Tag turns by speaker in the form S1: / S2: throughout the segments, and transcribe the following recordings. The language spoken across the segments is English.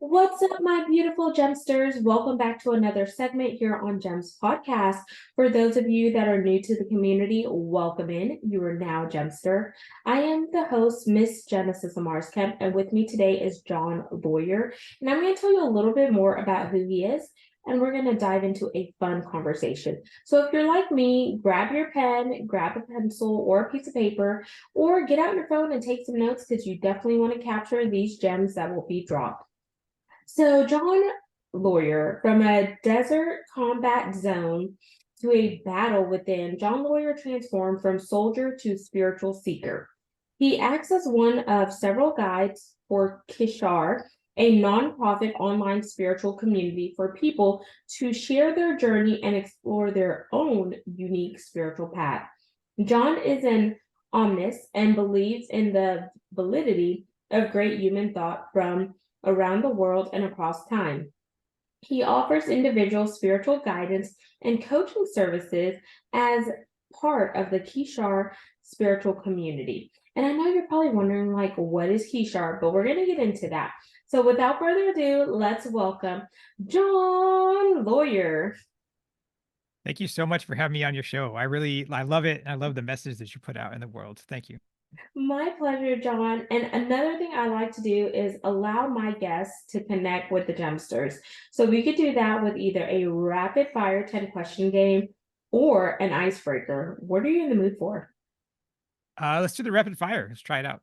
S1: What's up, my beautiful gemsters? Welcome back to another segment here on Gems Podcast. For those of you that are new to the community, welcome in. You are now Gemster. I am the host, Miss Genesis Amaris Kemp, and with me today is John Lawyer. And I'm going to tell you a little bit more about who he is, and we're going to dive into a fun conversation. So if you're like me, grab your pen, grab a pencil or a piece of paper, or get out your phone and take some notes because you definitely want to capture these gems that will be dropped. So, John Lawyer, from a desert combat zone to a battle within, John Lawyer transformed from soldier to spiritual seeker. He acts as one of several guides for Kishar, a nonprofit online spiritual community for people to share their journey and explore their own unique spiritual path. John is an Omnist and believes in the validity of great human thought from around the world and across time. He offers individual spiritual guidance and coaching services as part of the Kishar Spiritual Community. And I know you're probably wondering, like, what is Kishar? But we're going to get into that. So without further ado, let's welcome John Lawyer.
S2: Thank you so much for having me on your show. I love it. I love the message that you put out in the world. Thank you.
S1: My pleasure, John. And another thing I like to do is allow my guests to connect with the gemsters. So we could do that with either a rapid fire 10 question game or an icebreaker. What are you in the mood for?
S2: Let's do the rapid fire. Let's try it out.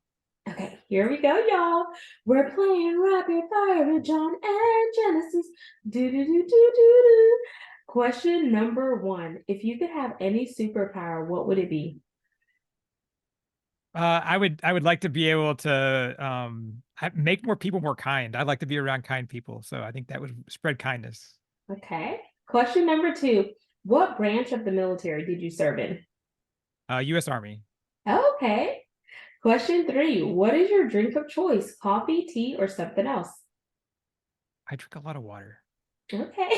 S1: Okay, here we go, y'all. We're playing rapid fire with John and Genesis. Do do do do do do. Question number one: if you could have any superpower, what would it be?
S2: I would like to be able to make more people more kind. I'd like to be around kind people. So I think that would spread kindness.
S1: Okay. Question number two: what branch of the military did you serve in?
S2: U.S. Army.
S1: Okay. Question three: what is your drink of choice? Coffee, tea, or something else?
S2: I drink a lot of water.
S1: Okay.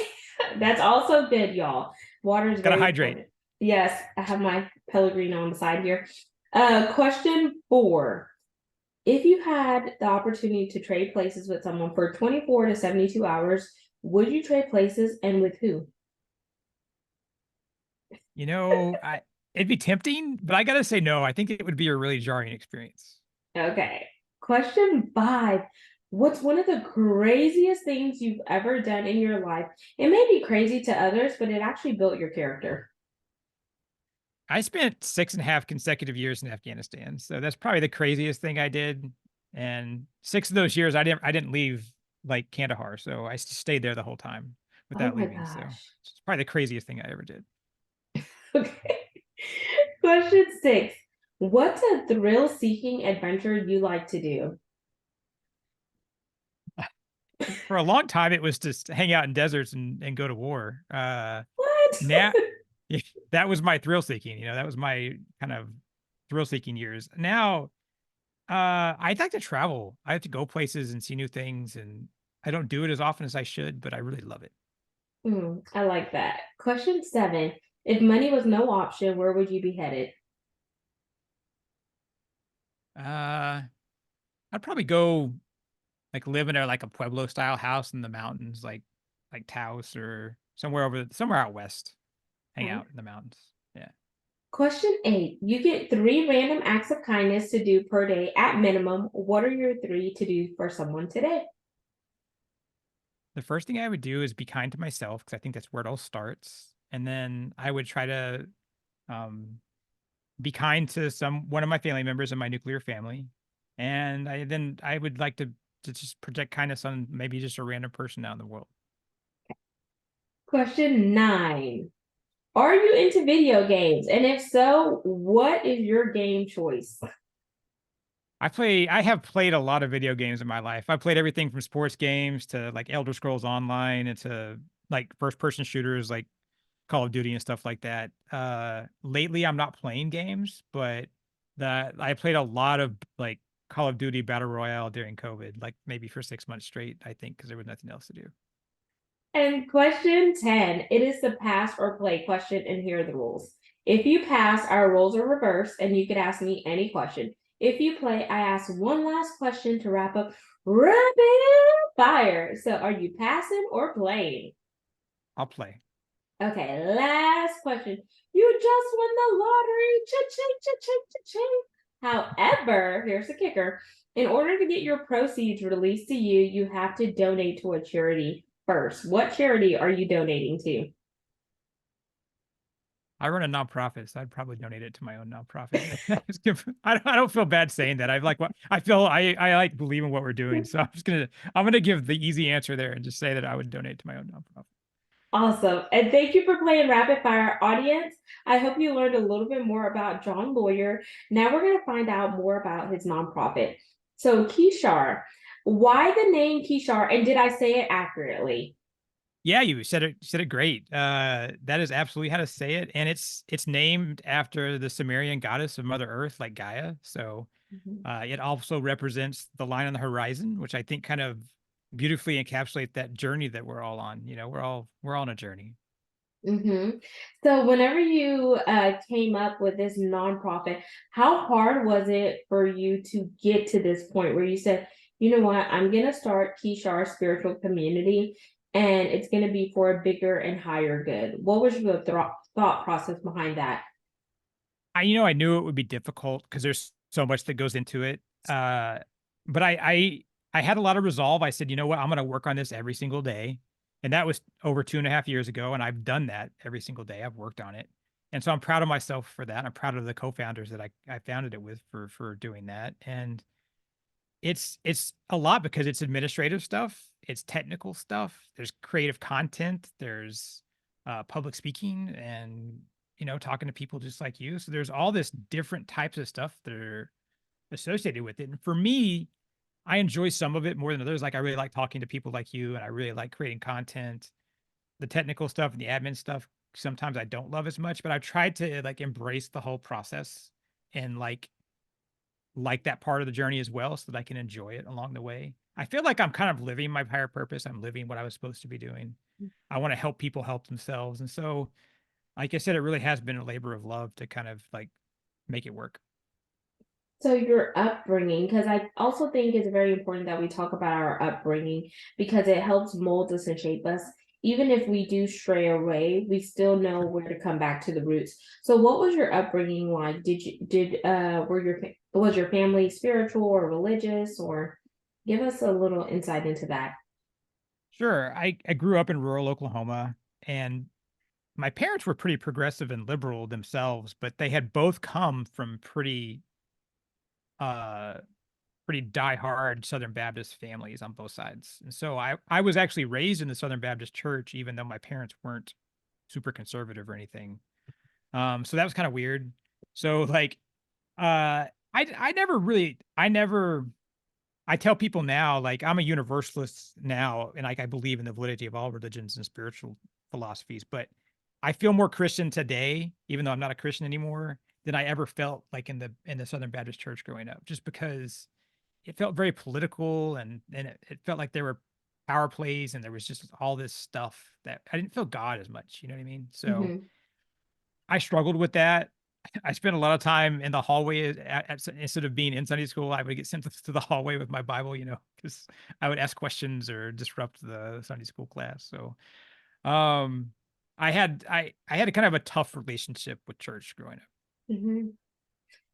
S1: That's also good, y'all. Water is
S2: Gotta
S1: very
S2: hydrate.
S1: important. Yes, I have my Pellegrino on the side here. Question four: if you had the opportunity to trade places with someone for 24 to 72 hours, would you trade places and with who?
S2: You know, I it'd be tempting, but I gotta say no. I think it would be a really jarring experience.
S1: Okay. Question five: what's one of the craziest things you've ever done in your life? It may be crazy to others, but it actually built your character.
S2: I spent 6.5 consecutive years in Afghanistan, so that's probably the craziest thing I did. And 6 of those years, I didn't leave like Kandahar, so I stayed there the whole time
S1: Oh
S2: without
S1: my
S2: leaving. So
S1: gosh.
S2: it's probably the craziest thing I ever did.
S1: Okay. Question six: what's a thrill seeking adventure you like to do?
S2: For a long time, it was just hang out in deserts and go to war.
S1: What?
S2: Now that was my thrill seeking. That was my kind of thrill seeking years. Now, I'd like to travel. I have to go places and see new things, and I don't do it as often as I should, but I really love it.
S1: I like that. Question seven: if money was no option, where would you be headed?
S2: Uh, I'd probably go like live in like a Pueblo style house in the mountains, like Taos or somewhere out west. Hang
S1: Okay.
S2: out in the mountains. Yeah.
S1: Question eight: you get three random acts of kindness to do per day at minimum. What are your three to do for someone today?
S2: The first thing I would do is be kind to myself because I think that's where it all starts. And then I would try to um, be kind to one of my family members in my nuclear family. And I would like to just project kindness on maybe just a random person out in the world.
S1: Question nine: are you into video games? And if so, what is your game choice?
S2: I have played a lot of video games in my life. I played everything from sports games to like Elder Scrolls Online and to like first person shooters like Call of Duty and stuff like that. Lately I'm not playing games, but that I played a lot of like Call of Duty Battle Royale during COVID, like maybe for 6 months straight, I think, because there was nothing else to do.
S1: And question 10, it is the pass or play question, and here are the rules. If you pass, our roles are reversed, and you can ask me any question. If you play, I ask one last question to wrap up rapid Fire. So are you passing or playing?
S2: I'll play.
S1: Okay, last question. You just won the lottery. Cha-ching, cha-ching, cha-ching. However, here's the kicker. In order to get your proceeds released to you, you have to donate to a charity first. What charity are you donating to?
S2: I run a nonprofit, so I'd probably donate it to my own nonprofit. I don't feel bad saying that. I like what I feel. I like believe in what we're doing, so I'm gonna give the easy answer there and just say that I would donate to my own nonprofit.
S1: Awesome. And thank you for playing Rapid Fire. Audience, I hope you learned a little bit more about John Lawyer. Now we're going to find out more about his nonprofit. So, Kishar, why the name Kishar? And did I say it accurately?
S2: Yeah, you said it great. That is absolutely how to say it, and it's named after the Sumerian goddess of Mother Earth, like Gaia. So
S1: Mhm.
S2: it also represents the line on the horizon, which I think kind of beautifully encapsulate that journey that we're all on. We're all on a journey.
S1: Mm-hmm. So, whenever you came up with this nonprofit, how hard was it for you to get to this point where you said, you know what, I'm going to start Kishar Spiritual Community and it's going to be for a bigger and higher good? What was your thought process behind that?
S2: I knew it would be difficult because there's so much that goes into it. But I had a lot of resolve. I said, you know what, I'm going to work on this every single day, and that was over 2.5 years ago, and I've done that every single day. I've worked on it, and so I'm proud of myself for that. I'm proud of the co-founders that I founded it with for doing that, and it's a lot because it's administrative stuff, it's technical stuff, there's creative content, there's public speaking, and talking to people just like you. So there's all this different types of stuff that are associated with it. And for me, I enjoy some of it more than others. Like I really like talking to people like you, and I really like creating content. The technical stuff and the admin stuff sometimes I don't love as much, but I've tried to like embrace the whole process and like that part of the journey as well so that I can enjoy it along the way. I feel like I'm kind of living my higher purpose. I'm living what I was supposed to be doing. I want to help people help themselves. And so, like I said, it really has been a labor of love to kind of like make it work.
S1: So your upbringing, because I also think it's very important that we talk about our upbringing because it helps mold us and shape us. Even if we do stray away, we still know
S2: Sure.
S1: where to come back to the roots. So what was your upbringing like? Was your family spiritual or religious, or give us a little insight into that?
S2: Sure. I grew up in rural Oklahoma, and my parents were pretty progressive and liberal themselves, but they had both come from uh pretty diehard Southern Baptist families on both sides. And so I was actually raised in the Southern Baptist church, even though my parents weren't super conservative or anything. So that was kind of weird. So like, I never really, I tell people now, like I'm a universalist now, and like I believe in the validity of all religions and spiritual philosophies, but I feel more Christian today, even though I'm not a Christian anymore, than I ever felt like in the Southern Baptist church growing up, just because it felt very political and it felt like there were power plays and there was just all this stuff that I didn't feel God as much. You know what I mean? So
S1: Mm-hmm.
S2: I struggled with that. I spent a lot of time in the hallway instead of being in Sunday school. I would get sent to the hallway with my Bible, because I would ask questions or disrupt the Sunday school class. So, um, I had a kind of a tough relationship with church growing up.
S1: Mm-hmm.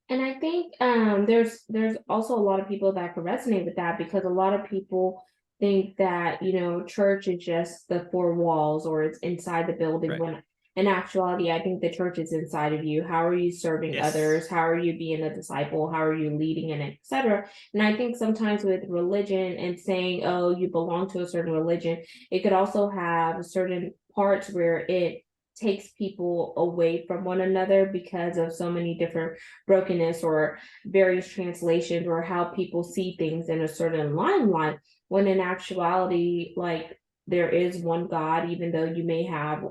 S1: And I think there's also a lot of people that could resonate with that because a lot of people think that, church is just the four walls or it's inside the building
S2: Right.
S1: when in actuality I think the church is inside of you. How are you serving
S2: Yes.
S1: others? How are you being a disciple? How are you leading and etc. And I think sometimes with religion and saying, oh, you belong to a certain religion, it could also have certain parts where it takes people away from one another because of so many different brokenness or various translations or how people see things in a certain limelight when in actuality like there is one God even though you may have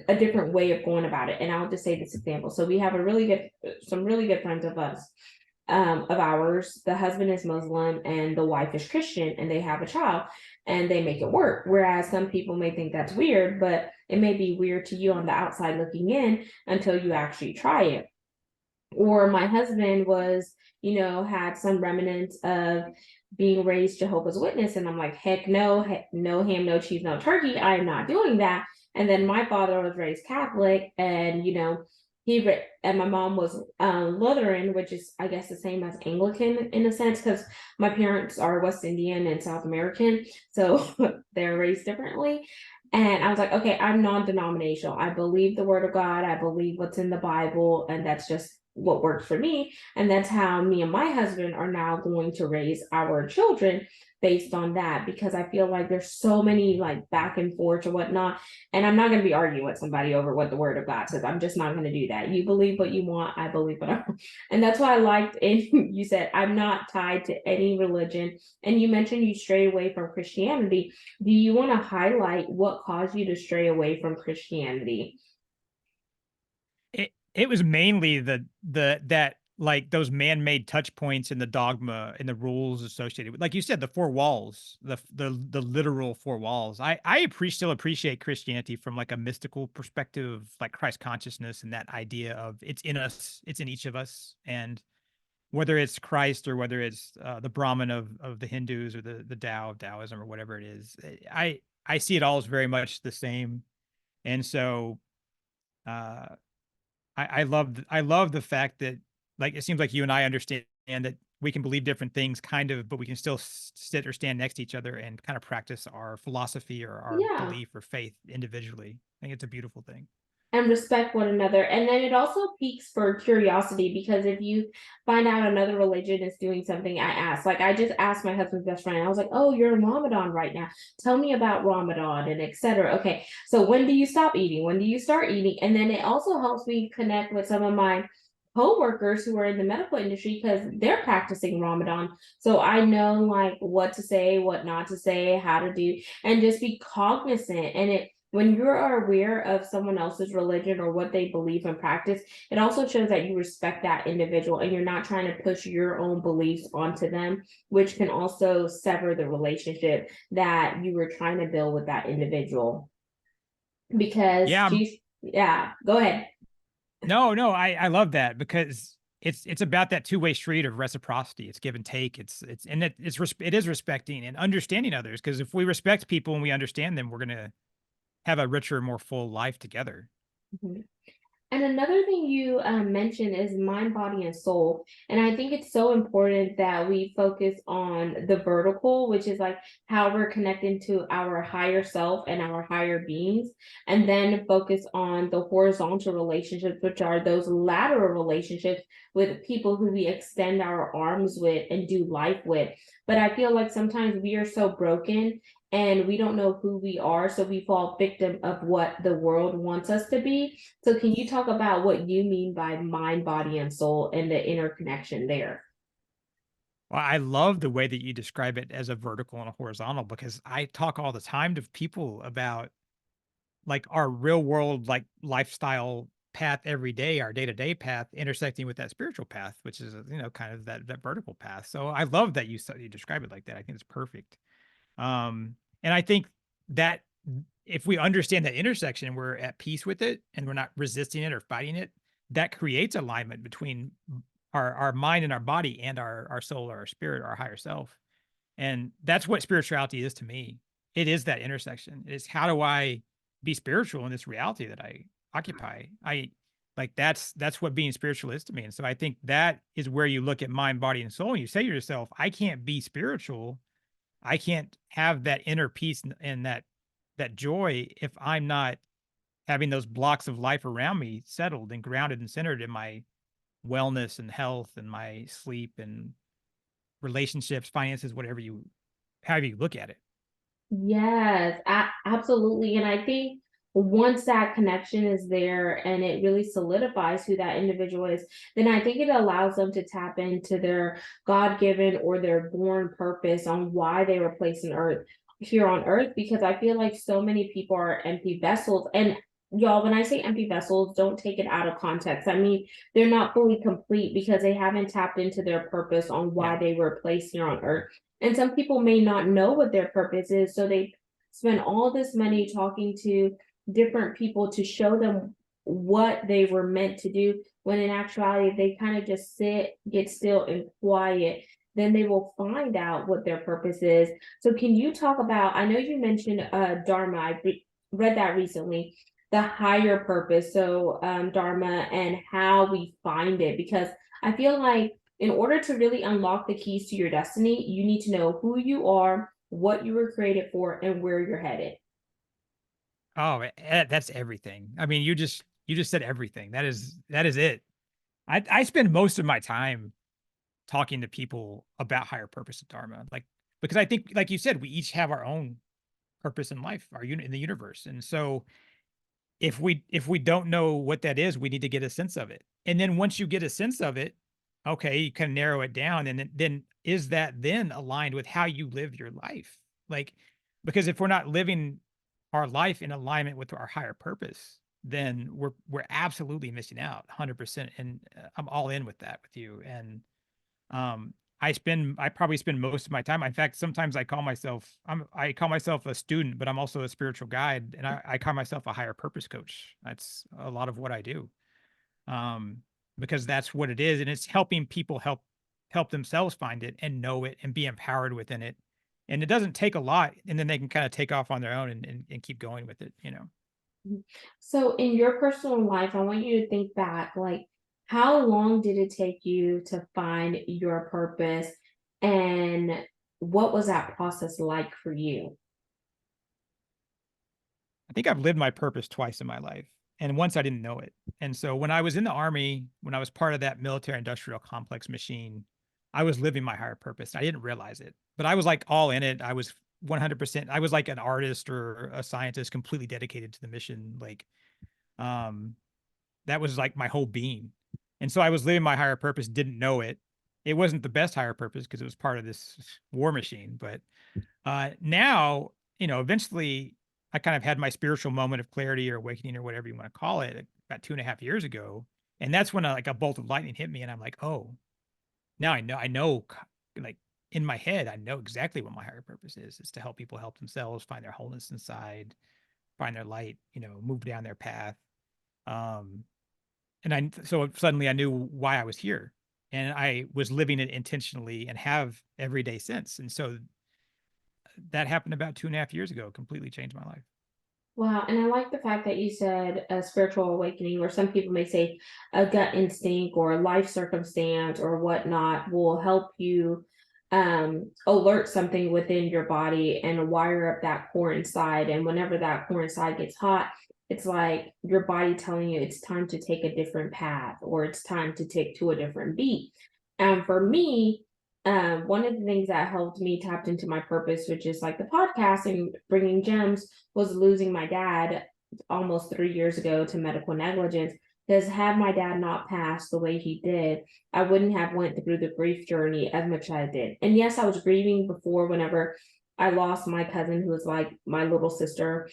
S1: a different way of going about it. And I'll just say this example. So we have some really good friends of ours. The husband is Muslim and the wife is Christian, and they have a child and they make it work. Whereas some people may think that's weird, but it may be weird to you on the outside looking in until you actually try it. Or my husband was, had some remnants of being raised Jehovah's Witness. And I'm like, heck no, no ham, no cheese, no turkey. I am not doing that. And then my father was raised Catholic, and and my mom was Lutheran, which is, I guess, the same as Anglican in a sense, because my parents are West Indian and South American, so they're raised differently. And I was like, okay, I'm non-denominational. I believe the word of God. I believe what's in the Bible, and that's just what works for me. And that's how me and my husband are now going to raise our children, based on that, because I feel like there's so many like back and forth or whatnot. And I'm not going to be arguing with somebody over what the word of God says. I'm just not going to do that. You believe what you want. I believe what I want. And that's why I liked it. You said, I'm not tied to any religion. And you mentioned you strayed away from Christianity. Do you want to highlight what caused you to stray away from Christianity?
S2: It was mainly that like those man-made touch points in the dogma and the rules associated with, like you said, the four walls, the literal four walls. Still appreciate Christianity from like a mystical perspective, like Christ consciousness and that idea of it's in us, it's in each of us, and whether it's Christ or whether it's the Brahman of the Hindus or the Tao of Taoism or whatever it is, I see it all as very much the same, and so. Uh, I love the fact that, like, it seems like you and I understand that we can believe different things kind of, but we can still sit or stand next to each other and kind of practice our philosophy or our
S1: Yeah.
S2: belief or faith individually. I think it's a beautiful thing.
S1: And respect one another. And then it also piques for curiosity, because if you find out another religion is doing something, I ask. Like, I just asked my husband's best friend, I was like, oh, you're in Ramadan right now. Tell me about Ramadan and etc. Okay, so when do you stop eating? When do you start eating? And then it also helps me connect with some of my co-workers who are in the medical industry, because they're practicing Ramadan. So I know like what to say, what not to say, how to do, and just be cognizant. And it when you are aware of someone else's religion or what they believe and practice, it also shows that you respect that individual and you're not trying to push your own beliefs onto them, which can also sever the relationship that you were trying to build with that individual. Because,
S2: Yeah,
S1: geez, yeah, go ahead.
S2: no, I love that because it's about that two-way street of reciprocity. It's give and take. It is respecting and understanding others, because if we respect people and we understand them, we're gonna have a richer, more full life together.
S1: Mhm. And another thing you mentioned is mind, body, and soul. And I think it's so important that we focus on the vertical, which is like how we're connecting to our higher self and our higher beings, and then focus on the horizontal relationships, which are those lateral relationships with people who we extend our arms with and do life with. But I feel like sometimes we are so broken and we don't know who we are, so we fall victim of what the world wants us to be. So can you talk about what you mean by mind, body, and soul and the interconnection there?
S2: Well, I love the way that you describe it as a vertical and a horizontal, because I talk all the time to people about like our real world, like lifestyle path every day, our day-to-day path intersecting with that spiritual path, which is, kind of that vertical path. So I love that you describe it like that. I think it's perfect. And I think that if we understand that intersection and we're at peace with it and we're not resisting it or fighting it, that creates alignment between our mind and our body and our soul or our spirit, our higher self. And that's what spirituality is to me. It is that intersection. It's how do I be spiritual in this reality that I occupy? I like that's what being spiritual is to me. And so I think that is where you look at mind, body, and soul, and you say to yourself, I can't be spiritual. I can't have that inner peace and that joy if I'm not having those blocks of life around me settled and grounded and centered in my wellness and health and my sleep and relationships, finances, however you look at it.
S1: Yes, absolutely. And I think once that connection is there and it really solidifies who that individual is, then I think it allows them to tap into their God-given or their born purpose on why they were placed in earth here on earth. Because I feel like so many people are empty vessels. And y'all, when I say empty vessels, don't take it out of context. I mean, they're not fully complete because they haven't tapped into their purpose on why
S2: Yeah.
S1: they were placed here on earth. And some people may not know what their purpose is, so they spend all this money talking to different people to show them what they were meant to do, when in actuality, they kind of just sit, get still, and quiet, then they will find out what their purpose is. So can you talk about, I know you mentioned Dharma, read that recently, the higher purpose, so Dharma, and how we find it, because I feel like in order to really unlock the keys to your destiny, you need to know who you are, what you were created for, and where you're headed.
S2: Oh, that's everything. I mean, you just said everything. That is it. I spend most of my time talking to people about higher purpose and dharma, like because I think, like you said, we each have our own purpose in life, our unit in the universe, and so if we don't know what that is, we need to get a sense of it. And then once you get a sense of it, okay, you can narrow it down, and then is that then aligned with how you live your life? Like, because if we're not living our life in alignment with our higher purpose, then we're absolutely missing out 100%. And I'm all in with that with you. And I probably spend most of my time. In fact, sometimes I call myself a student, but I'm also a spiritual guide, and I call myself a higher purpose coach. That's a lot of what I do. Um, because that's what it is, and it's helping people help themselves find it and know it and be empowered within it. And it doesn't take a lot, and then they can kind of take off on their own and keep going with it, you know.
S1: So in your personal life, I want you to think back, like how long did it take you to find your purpose, and what was that process like for you?
S2: I think I've lived my purpose twice in my life, and once I didn't know it. And so when I was in the army, when I was part of that military industrial complex machine, I was living my higher purpose. I didn't realize it, but I was like all in it. I was 100%. I was like an artist or a scientist completely dedicated to the mission. Like, um, that was like my whole being. And so I was living my higher purpose, didn't know it. It wasn't the best higher purpose because it was part of this war machine, but now, eventually I kind of had my spiritual moment of clarity or awakening or whatever you want to call it about 2.5 years ago. And that's when like a bolt of lightning hit me. And I'm like, oh, now I know, like in my head, I know exactly what my higher purpose is. It's to help people help themselves find their wholeness inside, find their light, move down their path. Um, so suddenly I knew why I was here, and I was living it intentionally and have every day since. And so that happened about 2.5 years ago, completely changed my life.
S1: Wow, and I like the fact that you said a spiritual awakening, or some people may say a gut instinct or a life circumstance or whatnot will help you alert something within your body and wire up that core inside. And whenever that core inside gets hot, it's like your body telling you it's time to take a different path or it's time to take to a different beat. And for me, one of the things that helped me tapped into my purpose, which is like the podcast and bringing gems, was losing my dad almost 3 years ago to medical negligence. Because had my dad not passed the way he did, I wouldn't have went through the grief journey as much as I did. And yes, I was grieving before whenever I lost my cousin, who was like my little sister,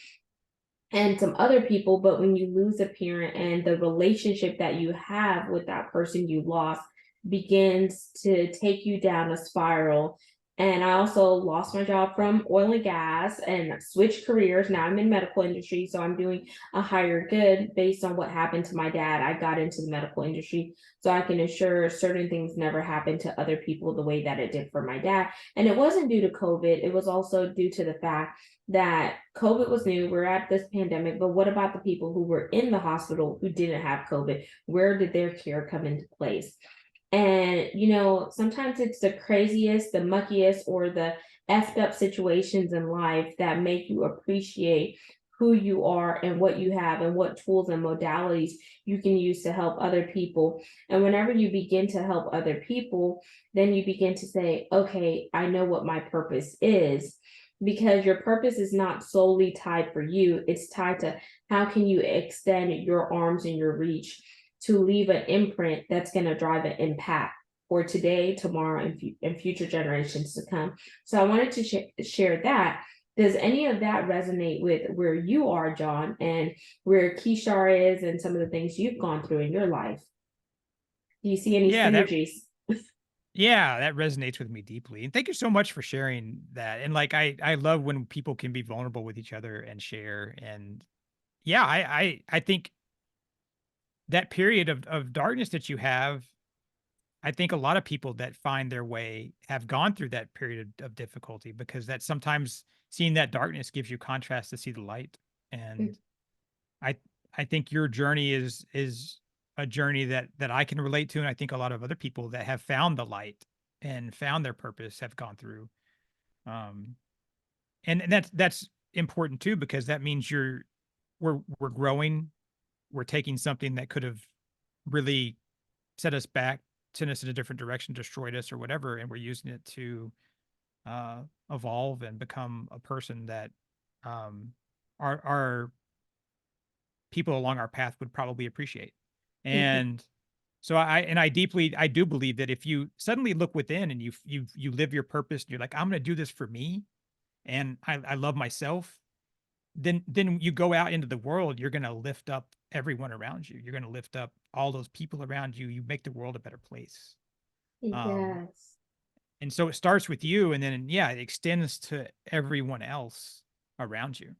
S1: and some other people. But when you lose a parent and the relationship that you have with that person you lost begins to take you down a spiral. And I also lost my job from oil and gas and switched careers. Now I'm in medical industry, so I'm doing a higher good based on what happened to my dad. I got into the medical industry so I can ensure certain things never happen to other people the way that it did for my dad. And it wasn't due to COVID, it was also due to the fact that COVID was new. We're at this pandemic, but what about the people who were in the hospital who didn't have COVID? Where did their care come into place? And, sometimes it's the craziest, the muckiest, or the effed up situations in life that make you appreciate who you are and what you have and what tools and modalities you can use to help other people. And whenever you begin to help other people, then you begin to say, okay, I know what my purpose is, because your purpose is not solely tied for you. It's tied to how can you extend your arms and your reach to leave an imprint that's going to drive an impact for today, tomorrow, and future generations to come. So I wanted to share that. Does any of that resonate with where you are, John, and where Kishar is and some of the things you've gone through in your life? Do you see any
S2: Yeah, that
S1: synergies?
S2: yeah, that resonates with me deeply. And thank you so much for sharing that. And like I love when people can be vulnerable with each other and share. And yeah, I think that period of darkness that you have, I think a lot of people that find their way have gone through that period of difficulty, because that sometimes seeing that darkness gives you contrast to see the light.
S1: Mm,
S2: And I I think your journey is a journey that I can relate to, and I think a lot of other people that have found the light and found their purpose have gone through. Um, and that's important too, because that means we're growing, we're taking something that could have really set us back, sent us in a different direction, destroyed us or whatever, and we're using it to uh, evolve and become a person that um, our people along our path would probably appreciate.
S1: mhm.
S2: And so I do believe that if you suddenly look within and you live your purpose and you're like, I'm going to do this for me, and I love myself, then you go out into the world, you're going to lift up everyone around you. You're going to lift up all those people around you. You make the world a better place. Um,
S1: Yes.
S2: and so it starts with you, and then yeah, it extends to everyone else around you.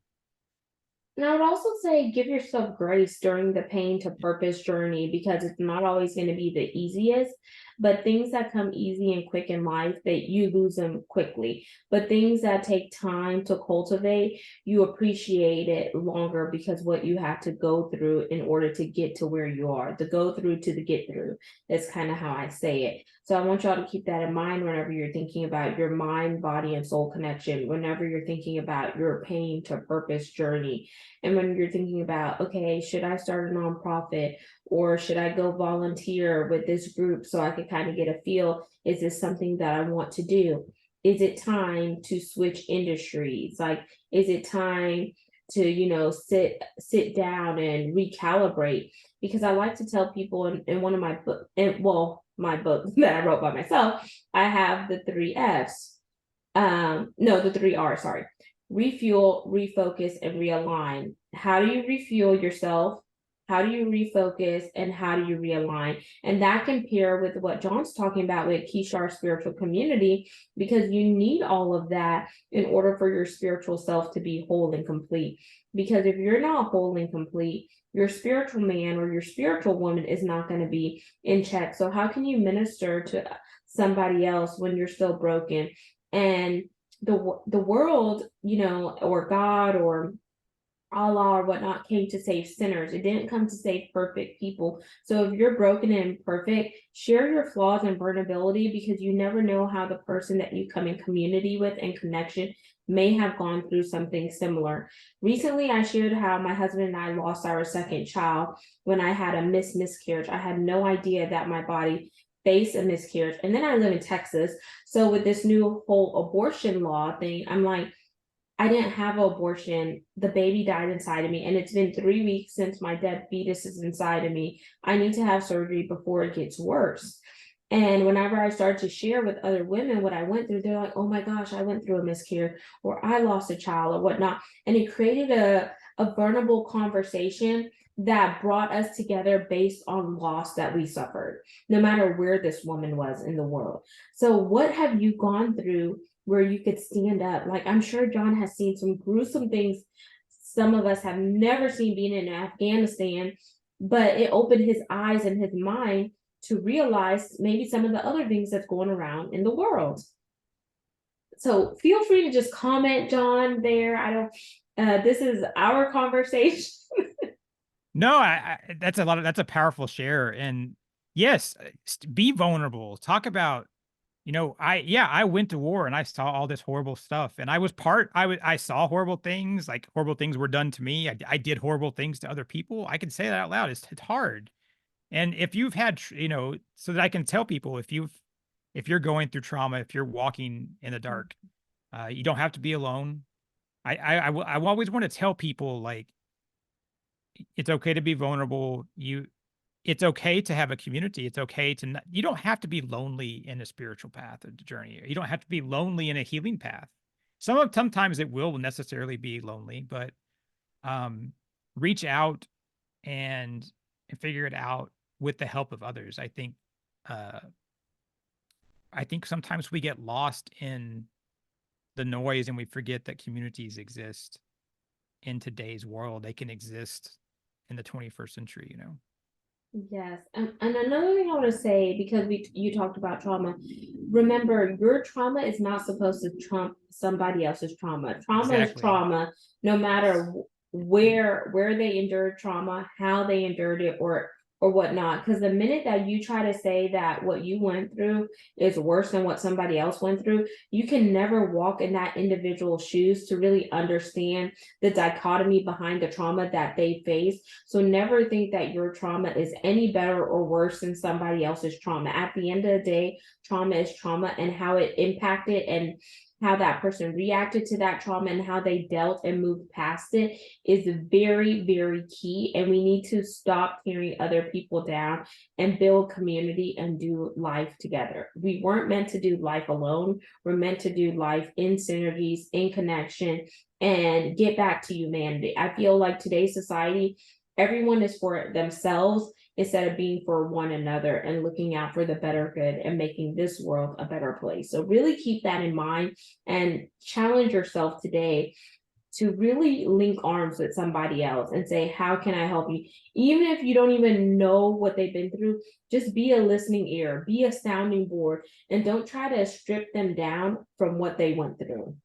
S1: And I would also say give yourself grace during the pain to purpose journey because it's not always going to be the easiest, but things that come easy and quick in life that you lose them quickly. But things that take time to cultivate, you appreciate it longer because what you have to go through in order to get to where you are, the go through to the get through. That's kind of how I say it. So I want y'all to keep that in mind whenever you're thinking about your mind, body, and soul connection, whenever you're thinking about your pain to purpose journey. And when you're thinking about, okay, should I start a nonprofit or should I go volunteer with this group so I could kind of get a feel? Is this something that I want to do? Is it time to switch industries? Like, is it time to, sit down and recalibrate? Because I like to tell people in one of my book, and well, my book that I wrote by myself, I have the three F's. No, the three R's, sorry. Refuel, refocus, and realign. How do you refuel yourself? How do you refocus and how do you realign? And that can pair with what John's talking about with Kishar Spiritual Community, because you need all of that in order for your spiritual self to be whole and complete. Because if you're not whole and complete, your spiritual man or your spiritual woman is not going to be in check. So, how can you minister to somebody else when you're still broken? And the world, or God or Allah or whatnot came to save sinners. It didn't come to save perfect people. So if you're broken and imperfect, share your flaws and vulnerability because you never know how the person that you come in community with and connection may have gone through something similar. Recently, I shared how my husband and I lost our second child when I had a miscarriage. I had no idea that my body faced a miscarriage. And then I live in Texas. So with this new whole abortion law thing, I'm like, I didn't have an abortion. The baby died inside of me, and it's been 3 weeks since my dead fetus is inside of me. I need to have surgery before it gets worse. And whenever I start to share with other women what I went through, they're like, oh my gosh, I went through a miscarriage, or I lost a child, or whatnot. And it created a vulnerable conversation that brought us together based on loss that we suffered, no matter where this woman was in the world. So, what have you gone through where you could stand up? Like, I'm sure John has seen some gruesome things some of us have never seen being in Afghanistan, but it opened his eyes and his mind to realize maybe some of the other things that's going around in the world. So feel free to just comment, John, there. I don't, this is our conversation.
S2: No, that's a powerful share. And yes, be vulnerable. Talk about, I went to war and I saw all this horrible stuff, and I saw horrible things, like horrible things were done to me. I did horrible things to other people. I can say that out loud. It's hard. And if you've had, so that I can tell people, if you're going through trauma, if you're walking in the dark, you don't have to be alone. I always want to tell people, like, it's okay to be vulnerable. It's okay to have a community. It's okay to not, you don't have to be lonely in a spiritual path or journey. You don't have to be lonely in a healing path. Sometimes it will necessarily be lonely, but um, reach out and figure it out with the help of others. Uh, I think sometimes we get lost in the noise and we forget that communities exist in today's world. They can exist in the 21st century.
S1: Yes. And another thing I want to say, because you talked about trauma, remember your trauma is not supposed to trump somebody else's trauma. Trauma is
S2: Exactly.
S1: trauma, no matter where they endured trauma, how they endured it, or whatnot. Because the minute that you try to say that what you went through is worse than what somebody else went through, you can never walk in that individual's shoes to really understand the dichotomy behind the trauma that they face. So never think that your trauma is any better or worse than somebody else's trauma. At the end of the day, trauma is trauma, and how it impacted and how that person reacted to that trauma and how they dealt and moved past it is very, very key. And we need to stop tearing other people down and build community and do life together. We weren't meant to do life alone. We're meant to do life in synergies, in connection, and get back to humanity. I feel like today's society, everyone is for themselves instead of being for one another and looking out for the better good and making this world a better place. So really keep that in mind and challenge yourself today to really link arms with somebody else and say, how can I help you? Even if you don't even know what they've been through, just be a listening ear, be a sounding board, and don't try to strip them down from what they went through.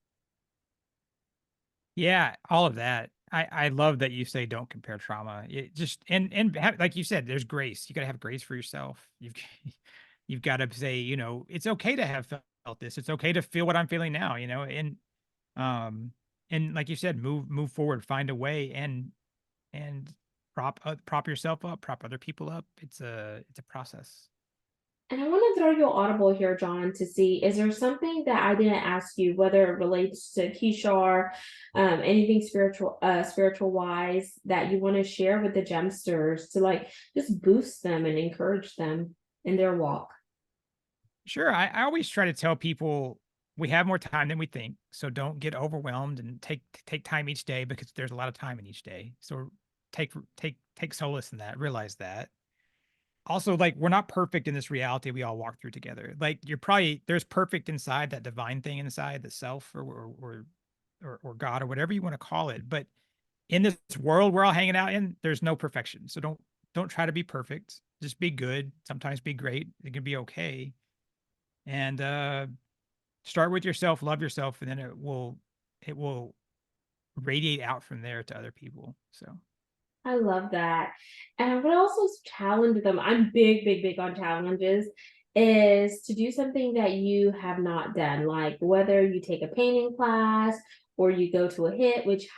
S2: Yeah, all of that. I love that you say don't compare trauma. It just like you said, there's grace. You got to have grace for yourself. You've got to say, it's okay to have felt this. It's okay to feel what I'm feeling now, um and like you said, move forward, find a way and prop yourself up, prop other people up. It's a process.
S1: And I want to throw you audible here, John, to see, is there something that I didn't ask you, whether it relates to Kishar, anything spiritual wise, that you want to share with the gemsters to like just boost them and encourage them in their walk?
S2: Sure. I always try to tell people we have more time than we think. So don't get overwhelmed and take time each day because there's a lot of time in each day. So take solace in that, realize that. Also, like we're not perfect in this reality we all walk through together. Like there's perfect inside, that divine thing inside, the self or God or whatever you want to call it. But in this world we're all hanging out in, there's no perfection. So don't try to be perfect. Just be good. Sometimes be great. It can be okay. And start with yourself, love yourself, and then it will radiate out from there to other people. So
S1: I love that. And I would also challenge them. I'm big, big, big on challenges, is to do something that you have not done, like whether you take a painting class or you go to a hit, which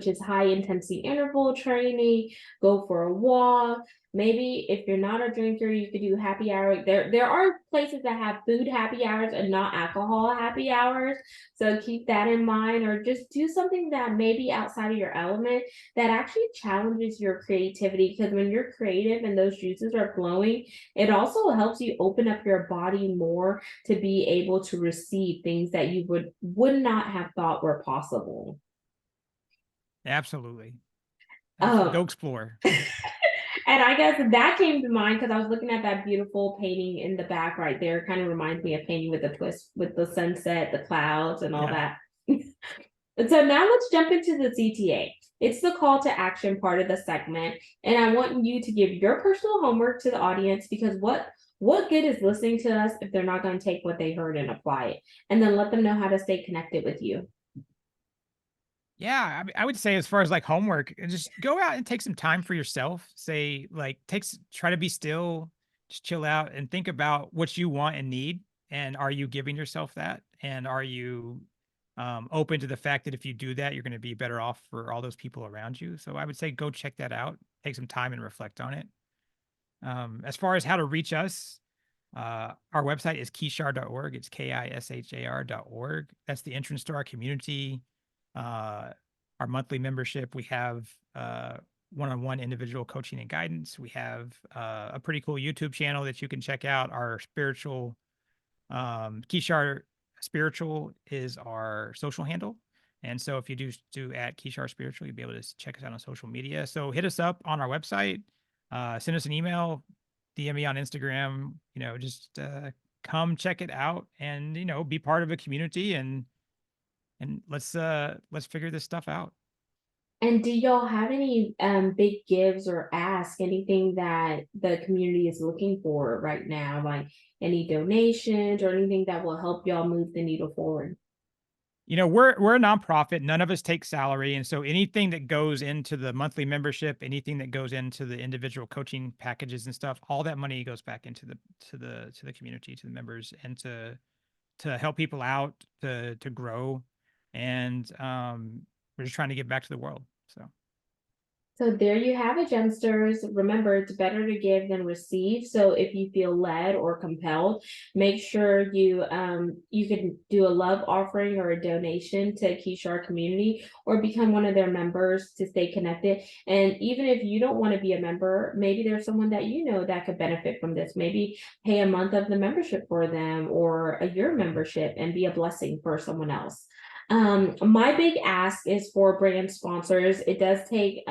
S1: is high intensity interval training, go for a walk. Maybe if you're not a drinker, you could do happy hour. There are places that have food happy hours and not alcohol happy hours. So keep that in mind, or just do something that maybe outside of your element that actually challenges your creativity, because when you're creative and those juices are flowing, it also helps you open up your body more to be able to receive things that you would not have thought were possible.
S2: absolutely. Absolutely.
S1: um
S2: Go explore.
S1: and I guess that came to mind because I was looking at that beautiful painting in the back right there. It kind of reminds me of painting with a twist, with the sunset, the clouds, and all
S2: Yeah.
S1: that. So now let's jump into the CTA. It's the call to action part of the segment, and I want you to give your personal homework to the audience, because what good is listening to us if they're not going to take what they heard and apply it, and then let them know how to stay connected with you.
S2: Yeah. I would say, as far as like homework, just go out and take some time for yourself. Say, like, try to be still, just chill out and think about what you want and need. And are you giving yourself that? And are you open to the fact that if you do that, you're going to be better off for all those people around you? So I would say go check that out, take some time and reflect on it. As far as how to reach us, our website is kishar.org. It's KISHAR.org. That's the entrance to our community. Uh, our monthly membership. We have one-on-one individual coaching and guidance. We have a pretty cool YouTube channel that you can check out. Our spiritual, Kishar Spiritual is our social handle. And so if you do at Kishar Spiritual, you'll be able to check us out on social media. So hit us up on our website, send us an email, DM me on Instagram, just come check it out and, be part of a community and let's figure this stuff out.
S1: And do y'all have any big gives or ask, anything that the community is looking for right now, like any donations or anything that will help y'all move the needle forward?
S2: We're a nonprofit. None of us take salary, and so anything that goes into the monthly membership, anything that goes into the individual coaching packages and stuff, all that money goes back into the community, to the members, and to help people out, to grow, and we're just trying to give back to the world. So
S1: So there you have it, Gemsters. Remember, it's better to give than receive. So if you feel led or compelled, make sure you can do a love offering or a donation to Kishar Community, or become one of their members to stay connected. And even if you don't want to be a member, maybe there's someone that you know that could benefit from this. Maybe pay a month of the membership for them, or a year membership, and be a blessing for someone else. My big ask is for brand sponsors. It does take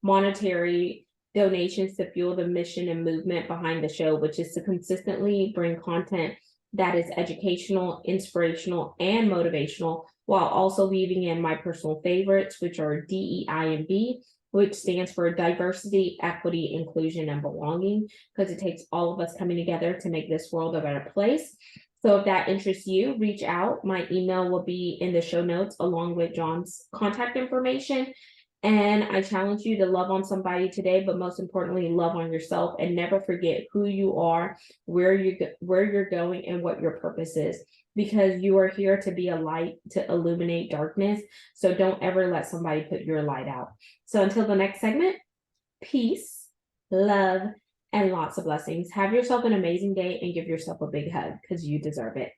S1: monetary donations to fuel the mission and movement behind the show, which is to consistently bring content that is educational, inspirational, and motivational, while also weaving in my personal favorites, which are DEI and B, which stands for diversity, equity, inclusion, and belonging, because it takes all of us coming together to make this world a better place. So if that interests you, reach out. My email will be in the show notes along with John's contact information. And I challenge you to love on somebody today, but most importantly, love on yourself, and never forget who you are, where you're going, and what your purpose is. Because you are here to be a light to illuminate darkness. So don't ever let somebody put your light out. So until the next segment, peace, love, and lots of blessings. Have yourself an amazing day and give yourself a big hug, because you deserve it.